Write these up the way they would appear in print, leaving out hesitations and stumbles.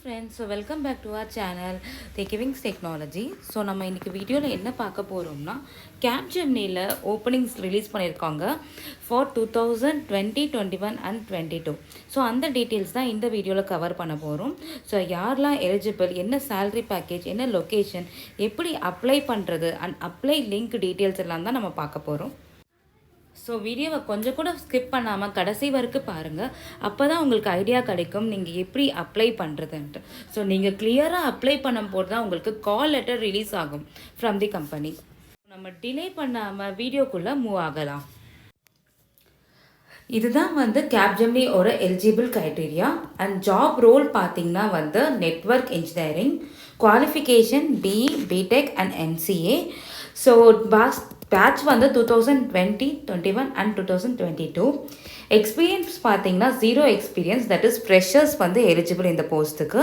friends, so welcome back to our channel Takewings Technology. So நம்ம இன்னைக்கு வீடியோல என்ன பார்க்க போறோம்னா Capgeminiல openings ரிலீஸ் பண்ணிருக்காங்க for 2020, 21 and 22. So அந்த டீடைல்ஸ் தான் இந்த வீடியோல கவர் பண்ண போறோம். So யாரெல்லாம் எலிஜிபிள், என்ன salary package, என்ன லொகேஷன், எப்படி அப்ளை பண்றது and அப்ளை லிங்க் டீடைல்ஸ் எல்லாம் தான் நம்ம பார்க்க போறோம். ஸோ வீடியோவை கொஞ்சம் கூட ஸ்கிப் பண்ணாமல் கடைசி வரைக்கும் பாருங்கள். அப்போ தான் உங்களுக்கு ஐடியா கிடைக்கும் நீங்கள் எப்படி அப்ளை பண்ணுறதுன்ட்டு. ஸோ நீங்கள் கிளியராக அப்ளை பண்ணும்போது தான் உங்களுக்கு கால் லெட்டர் ரிலீஸ் ஆகும் ஃப்ரம் தி கம்பெனி. நம்ம டிலே பண்ணாமல் வீடியோக்குள்ளே மூவ் ஆகலாம். இதுதான் வந்து கேப்ஜெமினியோட eligible criteria and job role பார்த்தீங்கன்னா வந்து network engineering, qualification BE, B Tech and MCA. So batch வந்து 2020, 21 and 2022. எக்ஸ்பீரியன்ஸ் பார்த்தீங்கன்னா 0 எக்ஸ்பீரியன்ஸ், தட் இஸ் ஃப்ரெஷர்ஸ் வந்து எலிஜிபிள் இந்த போஸ்ட்டுக்கு.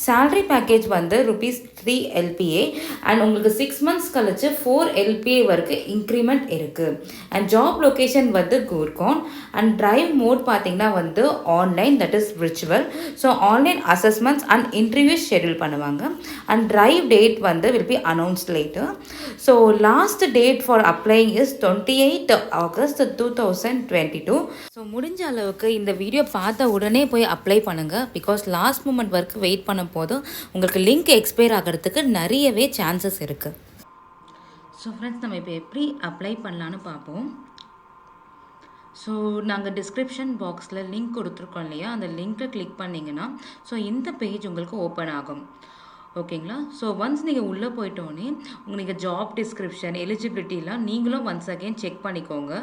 சேலரி பேக்கேஜ் வந்து ₹3 LPA அண்ட் உங்களுக்கு 6 months கழிச்சு 4 LPA வரைக்கும் இன்க்ரிமெண்ட் இருக்குது. அண்ட் ஜாப் லொக்கேஷன் வந்து கூர்கான் அண்ட் டிரைவ் மோட் பார்த்தீங்கன்னா வந்து online, that is virtual. So online assessments and interviews schedule பண்ணுவாங்க. அண்ட் டிரைவ் டேட் வந்து will be announced later. So last date for அப்ளைங் is 28 August 2022. So முடிஞ்ச அளவுக்கு இந்த video பார்த்த உடனே போய் அப்ளை பண்ணுங்கள். பிகாஸ் லாஸ்ட் மூமெண்ட் வரைக்கும் வெயிட் பண்ணும் போது உங்களுக்கு லிங்க் எக்ஸ்பயர் ஆகிறதுக்கு நிறையவே சான்சஸ் இருக்குது. ஸோ ஃப்ரெண்ட்ஸ், நம்ம இப்போ எப்படி அப்ளை பண்ணலான்னு பார்ப்போம். ஸோ நாங்கள் டிஸ்கிரிப்ஷன் பாக்ஸில் லிங்க் கொடுத்துருக்கோம் இல்லையா, அந்த லிங்க்கை கிளிக் பண்ணிங்கன்னா ஸோ இந்த பேஜ் உங்களுக்கு ஓப்பன் ஆகும். ஓகேங்களா? ஸோ ஒன்ஸ் நீங்கள் உள்ளே போயிட்டோன்னே உங்களுக்கு ஜாப் டிஸ்கிரிப்ஷன், எலிஜிபிலிட்டிலாம் நீங்களும் ஒன்ஸ் அகெயின் செக் பண்ணிக்கோங்க.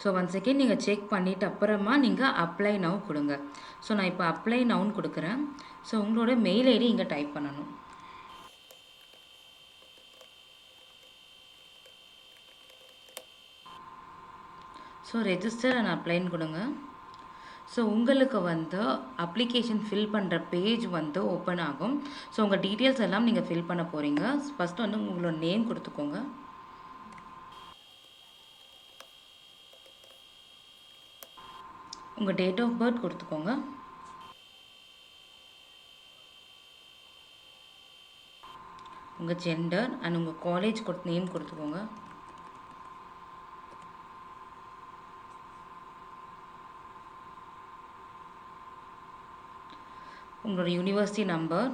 ஸோ ஒன்ஸ் அகெயின் நீங்கள் செக் பண்ணிவிட்டு அப்புறமா நீங்கள் அப்ளை நவ் கொடுங்க. ஸோ நான் இப்போ அப்ளை நவுன்னு கொடுக்குறேன். ஸோ உங்களோட மெயில் ஐடி இங்கே டைப் பண்ணணும். ஸோ ரெஜிஸ்டர் அண்ட் அப்ளைன்னு கொடுங்க. ஸோ உங்களுக்கு வந்து அப்ளிகேஷன் ஃபில் பண்ணுற பேஜ் வந்து ஓப்பன் ஆகும். ஸோ உங்கள் டீட்டெயில்ஸ் எல்லாம் நீங்கள் ஃபில் பண்ண போகிறீங்க. ஃபஸ்ட்டு வந்து உங்களோட நேம் கொடுத்துக்கோங்க. உங்கள் டேட் ஆஃப் பர்த் கொடுத்துக்கோங்க. உங்கள் ஜெண்டர் அண்ட் உங்கள் காலேஜ் நேம் கொடுத்துக்கோங்க. உங்களோட யூனிவர்சிட்டி நம்பர்,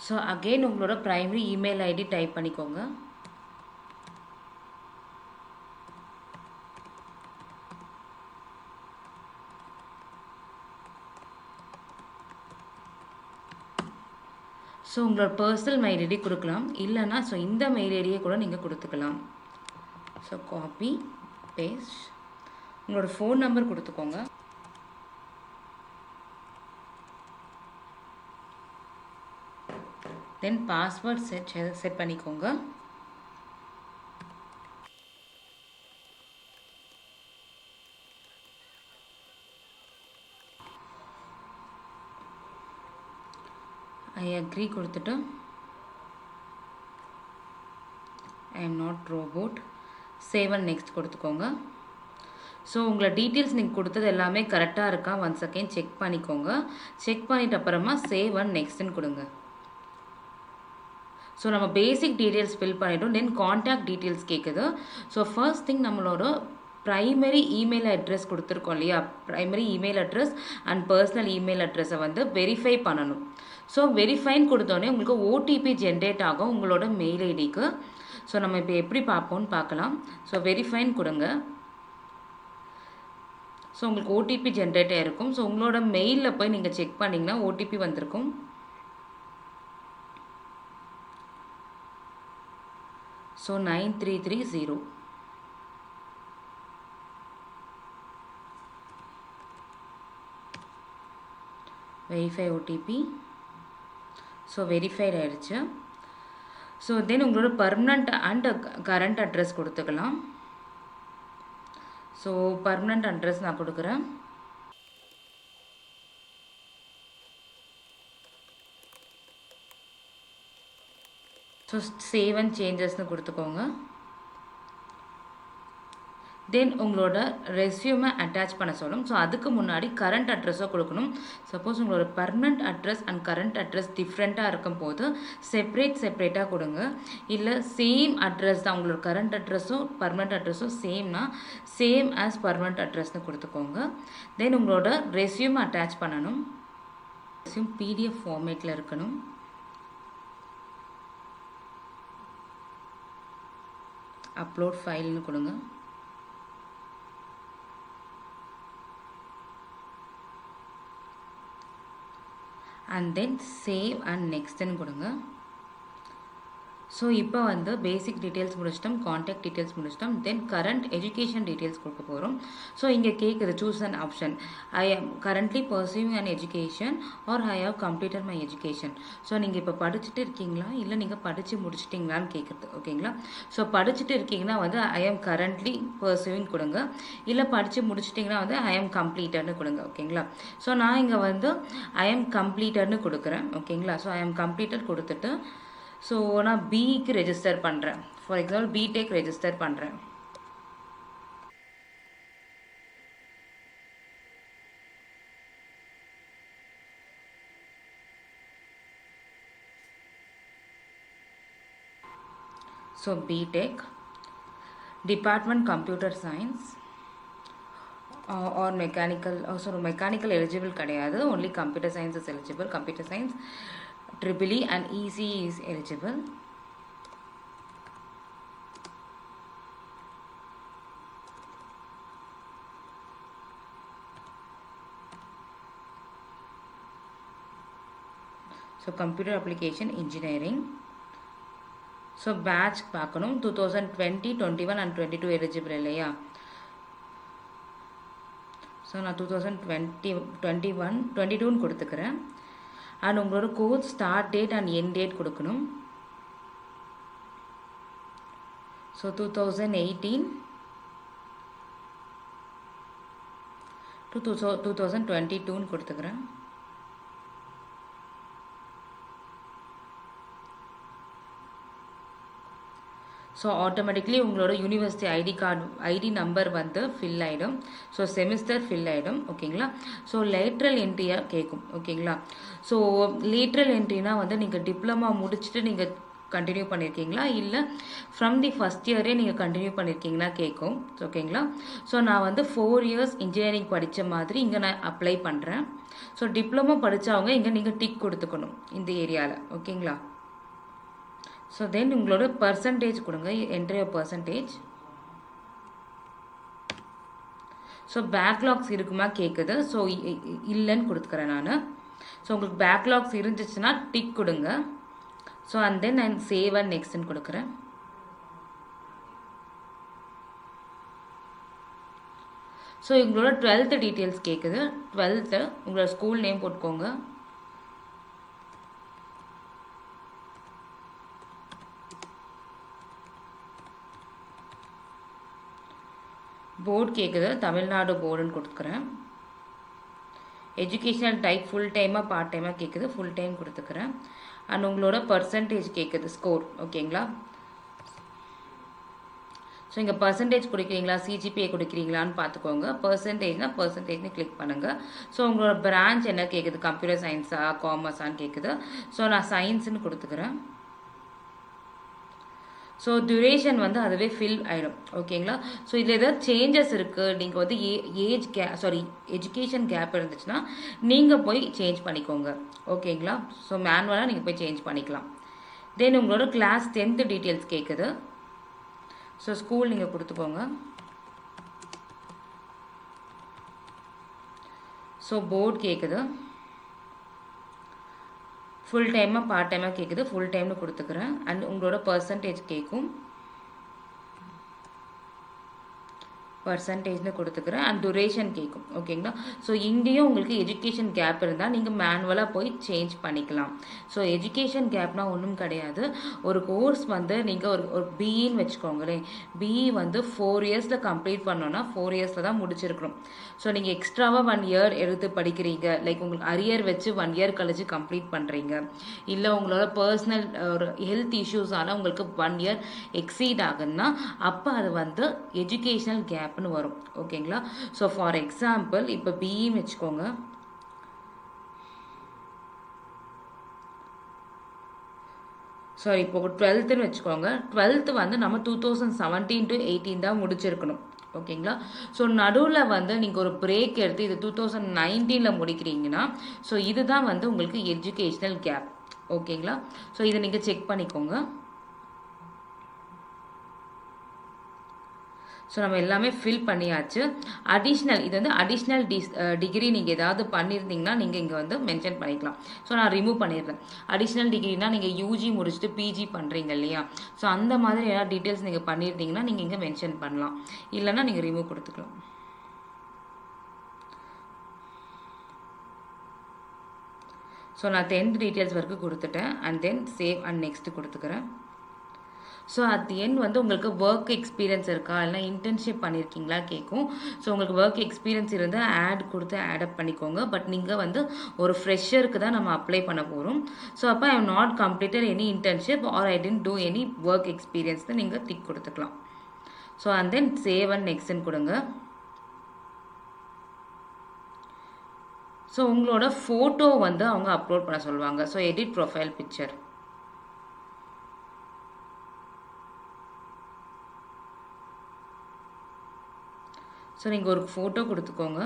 ஸோ அகெயின் உங்களோட ப்ரைமரி இமெயில் ஐடி டைப் பண்ணிக்கோங்க. ஸோ உங்களோட பர்சனல் மெயில் ஐடி கொடுக்கலாம், இல்லைன்னா ஸோ இந்த மெயில் ஐடியை கூட நீங்கள் கொடுத்துக்கலாம். So copy paste. உங்களோட ஃபோன் நம்பர் கொடுத்துக்கோங்க. தென் பாஸ்வேர்ட் செட் பண்ணிக்கோங்க. ஐ அக்ரி கொடுத்துட்டு I am not robot, save and next கொடுத்துக்கோங்க. ஸோ உங்களை டீட்டெயில்ஸ் நீங்கள் கொடுத்தது எல்லாமே கரெக்டாக இருக்கா ஒன்ஸ் அகெயின் செக் பண்ணிக்கோங்க. செக் பண்ணிட்ட அப்புறமா சேவ் அண்ட் நெக்ஸ்ட்னு கொடுங்க. ஸோ நம்ம பேசிக் டீட்டெயில்ஸ் ஃபில் பண்ணிட்டோம். தென் காண்டாக்ட் டீட்டெயில்ஸ் கேட்குது. ஸோ ஃபர்ஸ்ட் திங் நம்மளோட ப்ரைமரி இமெயில் அட்ரஸ் கொடுத்துருக்கோம் இல்லையா, primary email address and personal email அட்ரஸை வந்து வெரிஃபை பண்ணணும். ஸோ வெரிஃபைன்னு கொடுத்தோடனே உங்களுக்கு ஓடிபி ஜென்ரேட் ஆகும் உங்களோட மெயில் ஐடிக்கு. ஸோ நம்ம இப்போ எப்படி பார்ப்போம்னு பார்க்கலாம். ஸோ வெரிஃபைன்னு கொடுங்க. ஸோ உங்களுக்கு ஓடிபி ஜென்ரேட் ஆகிருக்கும். ஸோ உங்களோட மெயிலில் போய் நீங்கள் செக் பண்ணிங்கன்னா ஓடிபி வந்திருக்கும். So 9330 verify OTP. So verified ஆகிடுச்சு. ஸோ தென் உங்களோட பர்மனண்ட் அண்ட் கரண்ட் அட்ரஸ் கொடுத்துக்கலாம். ஸோ பர்மனண்ட் அட்ரஸ் நான் கொடுக்குறேன். ஸோ சேவ் அண்ட் சேஞ்சஸ்னு கொடுத்துக்கோங்க. தென் உங்களோட ரெஸ்யூமை அட்டாச் பண்ண சொல்லும். ஸோ அதுக்கு முன்னாடி கரண்ட் அட்ரஸோ கொடுக்கணும். சப்போஸ் உங்களோட permanent address and current address டிஃப்ரெண்ட்டாக இருக்கும் போது செப்பரேட்டாக கொடுங்க. இல்லை சேம் அட்ரஸ் தான், உங்களோட கரண்ட் அட்ரஸும் பர்மனெண்ட் அட்ரஸும் சேம்னா சேம் ஆஸ் பர்மனெண்ட் அட்ரஸ்னு கொடுத்துக்கோங்க. தென் உங்களோட ரெஸ்யூமை அட்டாச் பண்ணணும். ரெஸ்யூம் பிடிஎஃப் ஃபார்மேட்டில் இருக்கணும். அப்லோட் ஃபைல்னு கொடுங்க. அண்ட் தென் சேவ் அண்ட் நெக்ஸ்ட்னு கொடுங்க. ஸோ இப்போ வந்து பேசிக் டீட்டெயில்ஸ் முடிச்சிட்டோம், காண்டாக்ட் டீட்டெயில்ஸ் முடிச்சிட்டோம். தென் கரண்ட் எஜுகேஷன் டீட்டெயில்ஸ் கொடுக்க போகிறோம். ஸோ இங்கே கேட்குது choose an option. I am currently pursuing an education or I have completed my education. So நீங்கள் இப்போ படிச்சுட்டு இருக்கீங்களா இல்லை நீங்கள் படித்து முடிச்சிட்டிங்களான்னு கேட்குறது. ஓகேங்களா? ஸோ படிச்சுட்டு இருக்கீங்கன்னா வந்து ஐ ஆம் கரண்ட்லி பர்சூவிங் கொடுங்க. இல்லை படித்து முடிச்சிட்டிங்கன்னா வந்து ஐ ஆம் கம்ப்ளீட்டட்னு கொடுங்க. ஓகேங்களா? ஸோ நான் இங்கே வந்து ஐ ஆம் கம்ப்ளீட்டட்னு கொடுக்குறேன். ஓகேங்களா? ஸோ ஐ ஆம் கம்ப்ளீட்டட் கொடுத்துட்டு ஸோ நான் பிக்கு ரெஜிஸ்டர் பண்ணுறேன். ஃபார் எக்ஸாம்பிள் பிடெக் ரெஜிஸ்டர் பண்ணுறேன். So B Tech department computer science or mechanical. So mechanical eligible கிடையாது, only computer science is eligible. Computer science EEE and ECE is eligible. So computer application engineering. So batch பார்க்கணும். 2020, 21 and 22 eligible இல்லையா? So நான் 2020, 21, 22ன்னு கொடுத்துக்கிறேன். And உங்களோட course start date and end date கொடுக்கணும். So 2018 to 2022ன்னு கொடுத்துக்கிறேன். So automatically உங்களோட university ID number வந்து fill ஆகிடும். ஸோ செமிஸ்டர் ஃபில் ஆகிடும். ஓகேங்களா? ஸோ லேட்ரல் என்ட்ரியாக கேட்கும். ஓகேங்களா? ஸோ லேட்ரல் என்ட்ரினா வந்து நீங்கள் டிப்ளமா முடிச்சுட்டு நீங்கள் கண்டினியூ பண்ணியிருக்கீங்களா இல்லை ஃப்ரம் தி ஃபஸ்ட் இயரே நீங்கள் கண்டினியூ பண்ணியிருக்கீங்கன்னா கேட்கும். ஓகேங்களா? ஸோ நான் வந்து 4 years இன்ஜினியரிங் படித்த மாதிரி இங்கே நான் அப்ளை பண்ணுறேன். ஸோ டிப்ளமோ படித்தவங்க இங்கே நீங்கள் டிக் கொடுத்துக்கணும் இந்த ஏரியாவில். ஓகேங்களா? ஸோ தென் உங்களோட பர்சன்டேஜ் கொடுங்க, entry of percentage. So backlogs இருக்குமா கேட்குது. ஸோ இல்லைன்னு கொடுத்துக்கிறேன் நான். ஸோ உங்களுக்கு பேக்லாக்ஸ் இருந்துச்சுன்னா டிக் கொடுங்க. ஸோ அண்ட் தென் நான் சேவ் அண்ட் நெக்ஸ்ட்னு கொடுக்குறேன். ஸோ உங்களோட 12th டீட்டெயில்ஸ் கேட்குது. 12th உங்களோட ஸ்கூல் நேம் போட்டுக்கோங்க. போர்டு கேட்குது, தமிழ்நாடு போர்டுன்னு கொடுத்துக்கிறேன். எஜுகேஷனல் டைப் ஃபுல் டைமாக பார்ட் டைமாக கேட்குது, ஃபுல் டைம் கொடுத்துக்கிறேன். அண்ட் உங்களோட பர்சன்டேஜ் கேட்குது, ஸ்கோர். ஓகேங்களா? ஸோ இங்கே பர்சன்டேஜ் கொடுக்குறீங்களா சிஜிபிஏ கொடுக்குறீங்களான்னு பார்த்துக்கோங்க. பர்சன்டேஜ்னால் பர்சன்டேஜ்னு கிளிக் பண்ணுங்கள். ஸோ உங்களோட பிரான்ச் என்ன கேட்குது, கம்ப்யூட்டர் சயின்ஸா காமர்ஸான்னு கேட்குது. ஸோ நான் சயின்ஸுன்னு கொடுத்துக்கிறேன். ஸோ டியூரேஷன் வந்து அதுவே ஃபில் ஆகிடும். ஓகேங்களா? ஸோ இதில் ஏதாவது சேஞ்சஸ் இருக்குது, நீங்கள் வந்து எஜுகேஷன் கேப் இருந்துச்சுன்னா நீங்கள் போய் சேஞ்ச் பண்ணிக்கோங்க. ஓகேங்களா? ஸோ மேனுவலாக நீங்கள் போய் சேஞ்ச் பண்ணிக்கலாம். தென் உங்களோட கிளாஸ் 10th டீட்டெயில்ஸ் கேட்குது. ஸோ ஸ்கூல் நீங்கள் கொடுத்துக்கோங்க. ஸோ போர்டு கேட்குது, ஃபுல் டைமாக பார்ட் டைமாக கேட்குது, ஃபுல் டைம்னு கொடுத்துக்கிறேன். அண்ட் உங்களோட பர்சன்டேஜ் கேட்கும், பர்சன்டேஜ்னு கொடுத்துக்கிறேன். அண்ட் duration கேட்கும். ஓகேங்களா? ஸோ இங்கேயும் உங்களுக்கு எஜுகேஷன் கேப் இருந்தால் நீங்கள் மேனுவலாக போய் சேஞ்ச் பண்ணிக்கலாம். ஸோ எஜுகேஷன் கேப்னால் ஒன்றும் கிடையாது. ஒரு கோர்ஸ் வந்து நீங்கள் ஒரு பிஇன்னு வச்சுக்கோங்களேன். பிஇ வந்து 4 yearsல கம்ப்ளீட் பண்ணோன்னா 4 yearsல தான் முடிச்சிருக்கணும். ஸோ நீங்கள் எக்ஸ்ட்ராவாக 1 year எடுத்து படிக்கிறீங்க, லைக் உங்களுக்கு அரியர் வச்சு 1 year கழிச்சு கம்ப்ளீட் பண்ணுறீங்க, இல்லை உங்களோட பர்சனல் ஒரு ஹெல்த் இஷ்யூஸால் உங்களுக்கு 1 year எக்ஸீட் ஆகுதுன்னா அப்போ அது வந்து எஜுகேஷனல் கேப் கேப்னு வரும். ஓகேங்களா? ஸோ ஃபார் எக்ஸாம்பிள் இப்போ பிஇன்னு வச்சுக்கோங்க. சாரி, இப்போ 12ன்னு வச்சுக்கோங்க. 12th வந்து நம்ம 2017 to 18 தான் முடிச்சிருக்கணும். ஓகேங்களா? ஸோ நடுவில் வந்து நீங்கள் ஒரு பிரேக் எடுத்து இது 2019 முடிக்கிறீங்கன்னா, ஸோ இதுதான் வந்து உங்களுக்கு எஜுகேஷ்னல் கேப். ஓகேங்களா? ஸோ இதை நீங்கள் செக் பண்ணிக்கோங்க. ஸோ நம்ம எல்லாமே ஃபில் பண்ணியாச்சு. அடிஷ்னல் இது வந்து அடிஷ்னல் டிகிரி நீங்கள் ஏதாவது பண்ணியிருந்தீங்கன்னா நீங்கள் இங்கே வந்து மென்ஷன் பண்ணிக்கலாம். ஸோ நான் ரிமூவ் பண்ணிடுறேன். அடிஷ்னல் டிகிரினா நீங்கள் யூஜி முடிச்சுட்டு பிஜி பண்ணுறீங்க இல்லையா? ஸோ அந்த மாதிரி ஏதாவது டீட்டெயில்ஸ் நீங்கள் பண்ணியிருந்தீங்கன்னா நீங்கள் இங்கே மென்ஷன் பண்ணலாம். இல்லைன்னா நீங்கள் ரிமூவ் கொடுத்துக்கலாம். ஸோ நான் 10th டீட்டெயில்ஸ் வரைக்கும் கொடுத்துட்டேன். And then save and next கொடுத்துக்கிறேன். ஸோ அட் தி எண்ட் வந்து உங்களுக்கு ஒர்க் எக்ஸ்பீரியன்ஸ் இருக்கா இல்லைனா இன்டர்ன்ஷிப் பண்ணியிருக்கீங்களா கேட்கும். ஸோ உங்களுக்கு ஒர்க் எக்ஸ்பீரியன்ஸ் இருந்தால் ஆட் கொடுத்து ஆடப் பண்ணிக்கோங்க. பட் நீங்கள் வந்து ஒரு ஃப்ரெஷருக்கு தான் நம்ம அப்ளை பண்ண போகிறோம். ஸோ அப்போ I am not completed any internship or I didn't do any work experience தான் நீங்கள் டிக் கொடுத்துக்கலாம். So and then save and நெக்ஸ்ட்னு கொடுங்க. ஸோ உங்களோட ஃபோட்டோ வந்து அவங்க அப்லோட் பண்ண சொல்லுவாங்க. So edit profile picture. So நீங்கள் ஒரு ஃபோட்டோ கொடுத்துக்கோங்க.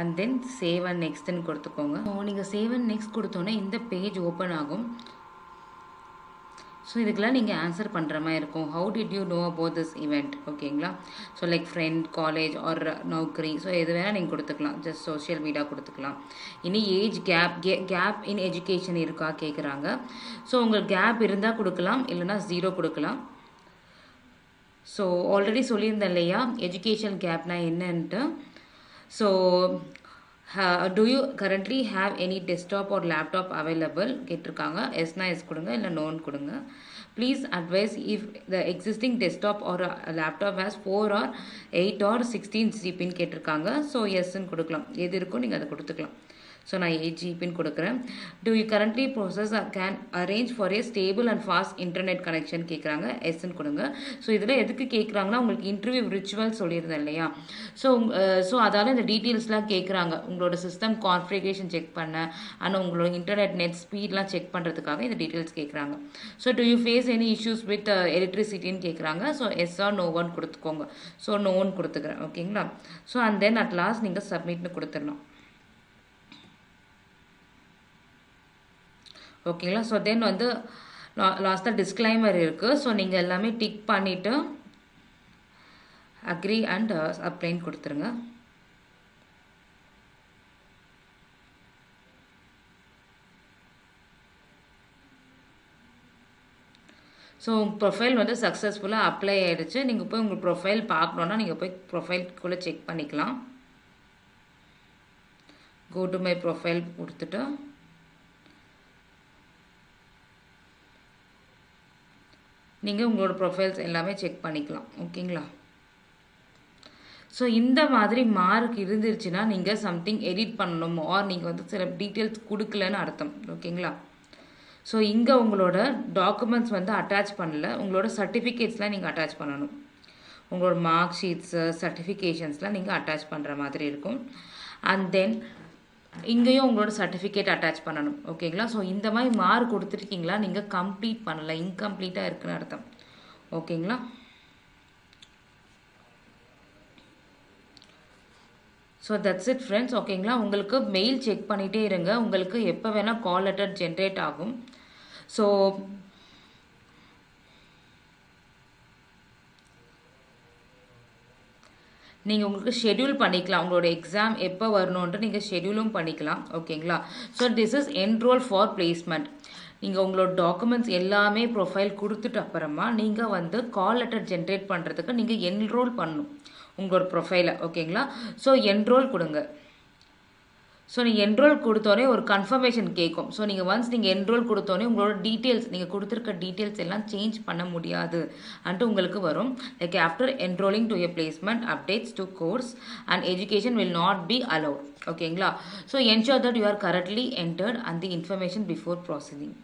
அண்ட் தென் சேவ் அண்ட் நெக்ஸ்ட்னு கொடுத்துக்கோங்க. ஸோ நீங்கள் சேவ் அண்ட் நெக்ஸ்ட் கொடுத்தோன்னே இந்த பேஜ் ஓப்பன் ஆகும். ஸோ இதுக்கெல்லாம் நீங்கள் ஆன்சர் பண்ணுற மாதிரி இருக்கும். How did you know about this event? ஓகேங்களா? So like friend, college or Naukri, so எது வேணால் நீங்கள் கொடுத்துக்கலாம். ஜஸ்ட் சோஷியல் மீடியா கொடுத்துக்கலாம். இனி ஏஜ் கேப் இன் எஜுகேஷன் இருக்கா கேட்குறாங்க. ஸோ உங்களுக்கு கேப் இருந்தால் கொடுக்கலாம், இல்லைனா 0 கொடுக்கலாம். ஸோ ஆல்ரெடி சொல்லியிருந்தேன் இல்லையா எஜுகேஷன் கேப்னா என்னன்ட்டு. So do you currently have any desktop or laptop available கேட்டிருக்காங்க. எஸ்னா எஸ் கொடுங்க, இல்லை நோன்னு கொடுங்க. Please advise if the existing desktop or laptop has 4 or 8 or 16 ஜிபின்னு கேட்டிருக்காங்க. ஸோ எஸ்ன்னு கொடுக்கலாம். எது இருக்கோ நீங்கள் அதை கொடுத்துக்கலாம். ஸோ நான் 8 ஜிபின்னு கொடுக்குறேன். Do you currently process can arrange for a stable and fast internet connection கேட்குறாங்க. எஸ்ன்னு கொடுங்க. ஸோ இதில் எதுக்கு கேட்குறாங்கன்னா உங்களுக்கு இன்டர்வியூ ரிச்சுவல் சொல்லியிருந்தேன் இல்லையா? ஸோ அதால் இந்த டீட்டெயில்ஸ்லாம் கேட்குறாங்க. உங்களோட சிஸ்டம் கான்ஃபிகரேஷன் செக் பண்ண அண்ட் உங்களோட இன்டர்நெட் நெட் ஸ்பீட்லாம் செக் பண்ணுறதுக்காக இந்த டீட்டெயில்ஸ் கேட்குறாங்க. So do you face any issues with எலக்ட்ரிசிட்டின்னு கேட்குறாங்க. ஸோ எஸ் ஆர் நோன்னு கொடுத்துக்கோங்க. ஸோ நோன்னு கொடுத்துக்கிறேன். ஓகேங்களா? So and then at last நீங்கள் சப்மிட்னு கொடுத்துடணும். ஓகேங்களா? ஸோ தென் வந்து லாஸ்ட்டாக டிஸ்க்ளைமர் இருக்குது. ஸோ நீங்கள் எல்லாமே டிக் பண்ணிவிட்டு அக்ரி அண்ட் அப்ளைன் கொடுத்துருங்க. ஸோ ப்ரொஃபைல் வந்து சக்ஸஸ்ஃபுல்லாக அப்ளை ஆகிடுச்சு. நீங்கள் போய் உங்கள் ப்ரொஃபைல் பார்க்கணுன்னா நீங்கள் போய் ப்ரொஃபைல்குள்ளே செக் பண்ணிக்கலாம். கோ டு மை ப்ரொஃபைல் கொடுத்துட்டு நீங்கள் உங்களோட ப்ரொஃபைல்ஸ் எல்லாமே செக் பண்ணிக்கலாம். ஓகேங்களா? ஸோ இந்த மாதிரி மார்க் இருந்துருச்சுன்னா நீங்கள் சம்திங் எடிட் பண்ணணும் ஆர் நீங்கள் வந்து சில டீட்டெயில்ஸ் கொடுக்கலன்னு அர்த்தம். ஓகேங்களா? ஸோ இங்கே உங்களோட டாக்குமெண்ட்ஸ் வந்து அட்டாச் பண்ணல, உங்களோட சர்டிஃபிகேட்ஸ்லாம் நீங்கள் அட்டாச் பண்ணணும். உங்களோட மார்க் ஷீட்ஸு சர்டிஃபிகேஷன்ஸ்லாம் நீங்கள் அட்டாச் பண்ணுற மாதிரி இருக்கும். அண்ட் தென் இங்கேயும் உங்களோட சர்டிஃபிகேட் அட்டாச் பண்ணணும். ஓகேங்களா? ஸோ இந்த மாதிரி மார்க் கொடுத்துருக்கீங்களா, நீங்கள் கம்ப்ளீட் பண்ணலை, இன்கம்ப்ளீட்டாக இருக்குன்னு அர்த்தம். ஓகேங்களா? So that's it friends. ஓகேங்களா? உங்களுக்கு மெயில் செக் பண்ணிகிட்டே இருங்க. உங்களுக்கு எப்போ வேணால் கால் லெட்டர் ஜென்ரேட் ஆகும். ஸோ நீங்கள் உங்களுக்கு ஷெட்யூல் பண்ணிக்கலாம். உங்களோட எக்ஸாம் எப்போ வரணுன்ட்டு நீங்கள் ஷெட்யூலும் பண்ணிக்கலாம். ஓகேங்களா? So this is enrol for placement. நீங்கள் உங்களோட டாக்குமெண்ட்ஸ் எல்லாமே ப்ரொஃபைல் கொடுத்துட்டு அப்புறமா நீங்கள் வந்து கால் லெட்டர் ஜென்ரேட் பண்ணுறதுக்கு நீங்கள் என்ரோல் பண்ணணும் உங்களோட ப்ரொஃபைலை. ஓகேங்களா? ஸோ என்ரோல் கொடுங்க. ஸோ நீங்கள் என்ரோல் கொடுத்தோடனே ஒரு கன்ஃபர்மேஷன் கேட்கும். ஸோ நீங்கள் ஒன்ஸ் நீங்கள் என்ரோல் கொடுத்தோடனே உங்களோட டீட்டெயில்ஸ் நீங்கள் கொடுத்துருக்க டீட்டெயில்ஸ் எல்லாம் சேஞ்ச் பண்ண முடியாது அன்ட்டு உங்களுக்கு வரும். Like after enrolling to a placement updates to course and education will not be allowed. ஓகேங்களா? So ensure that you are correctly entered and the information before proceeding.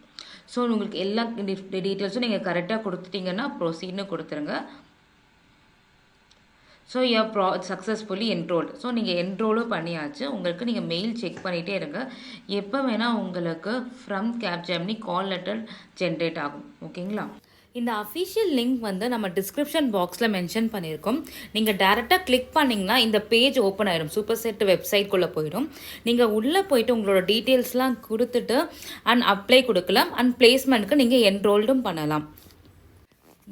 So உங்களுக்கு எல்லா டீட்டெயில்ஸும் நீங்கள் கரெக்டாக கொடுத்துட்டீங்கன்னா ப்ரொசீட்னு கொடுத்துருங்க. So successfully enrolled. ஸோ நீங்கள் என்ரோலும் பண்ணியாச்சு. உங்களுக்கு நீங்கள் மெயில் செக் பண்ணிகிட்டே இருங்க. எப்போ வேணால் உங்களுக்கு from Capgemini call letter generate ஆகும். ஓகேங்களா? இந்த அஃபிஷியல் லிங்க் வந்து நம்ம டிஸ்கிரிப்ஷன் பாக்ஸில் மென்ஷன் பண்ணியிருக்கோம். நீங்கள் டேரெக்டாக கிளிக் பண்ணிங்கன்னா இந்த பேஜ் ஓப்பன் ஆகிடும். சூப்பர் செட் வெப்சைட்குள்ளே போயிடும். நீங்கள் உள்ளே போயிட்டு உங்களோட டீட்டெயில்ஸ்லாம் கொடுத்துட்டு அண்ட் அப்ளை கொடுக்கலாம். அண்ட் பிளேஸ்மெண்ட்டுக்கு நீங்கள் என்ரோல்டும் பண்ணலாம்.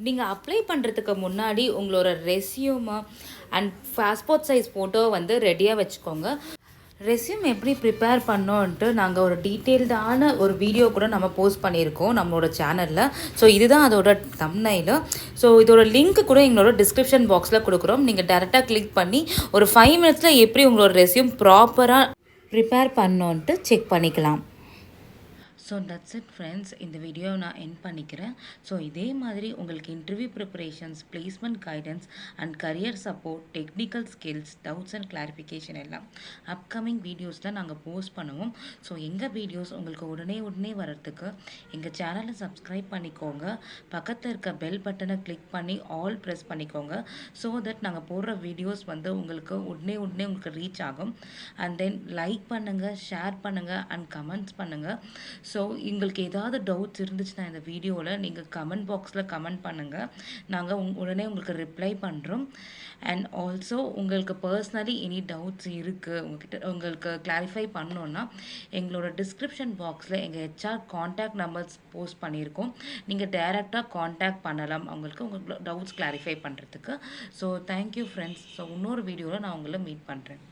நீங்கள் அப்ளை பண்ணுறதுக்கு முன்னாடி உங்களோட ரெஸ்யூமை அண்ட் பாஸ்போர்ட் சைஸ் ஃபோட்டோ வந்து ரெடியாக வச்சுக்கோங்க. ரெஸ்யூம் எப்படி ப்ரிப்பேர் பண்ணோன்ட்டு நாங்கள் ஒரு டீட்டெயில்டான ஒரு வீடியோ கூட நம்ம போஸ்ட் பண்ணியிருக்கோம் நம்மளோட சேனலில். ஸோ இதுதான் அதோட தம்ப்நெயில். ஸோ இதோட லிங்க் கூட எங்களோட டிஸ்கிரிப்ஷன் பாக்ஸில் கொடுக்குறோம். நீங்கள் டேரெக்டாக கிளிக் பண்ணி ஒரு 5 மினிட்ஸில் எப்படி உங்களோட ரெஸ்யூம் ப்ராப்பராக ப்ரிப்பேர் பண்ணோன்ட்டு செக் பண்ணிக்கலாம். So that's it friends. இந்த வீடியோ நான் எண்ட் பண்ணிக்கிறேன். ஸோ இதே மாதிரி உங்களுக்கு interview preparations, placement guidance and career support, technical skills, doubts and clarification எல்லாம் அப்கமிங் வீடியோஸில் நாங்கள் போஸ்ட் பண்ணுவோம். ஸோ எங்கள் வீடியோஸ் உங்களுக்கு உடனே வர்றதுக்கு எங்கள் சேனலை சப்ஸ்கிரைப் பண்ணிக்கோங்க. பக்கத்தில் இருக்க பெல் பட்டனை கிளிக் பண்ணி ஆல் ப்ரெஸ் பண்ணிக்கோங்க. ஸோ தட் நாங்கள் போடுற வீடியோஸ் வந்து உங்களுக்கு உடனே உங்களுக்கு ரீச் ஆகும். அண்ட் தென் லைக் பண்ணுங்கள், ஷேர் பண்ணுங்கள் அண்ட் கமெண்ட்ஸ் பண்ணுங்கள். ஸோ உங்களுக்கு ஏதாவது டவுட்ஸ் இருந்துச்சுன்னா இந்த வீடியோவில் நீங்கள் கமெண்ட் பாக்ஸில் கமெண்ட் பண்ணுங்கள். நாங்கள் உடனே உங்களுக்கு ரிப்ளை பண்ணுறோம். அண்ட் ஆல்சோ உங்களுக்கு பர்சனலி எனி டவுட்ஸ் இருக்குது உங்களுக்கு கிளாரிஃபை பண்ணோன்னா எங்களோட டிஸ்கிரிப்ஷன் பாக்ஸில் எங்கள் ஹெச்ஆர் காண்டாக்ட் நம்பர்ஸ் போஸ்ட் பண்ணியிருக்கோம். நீங்கள் டைரெக்டாக காண்டாக்ட் பண்ணலாம் உங்களுக்கு டவுட்ஸ் கிளாரிஃபை பண்ணுறதுக்கு. So thank you friends. ஸோ இன்னொரு வீடியோவில் நான் உங்களை மீட் பண்ணுறேன்.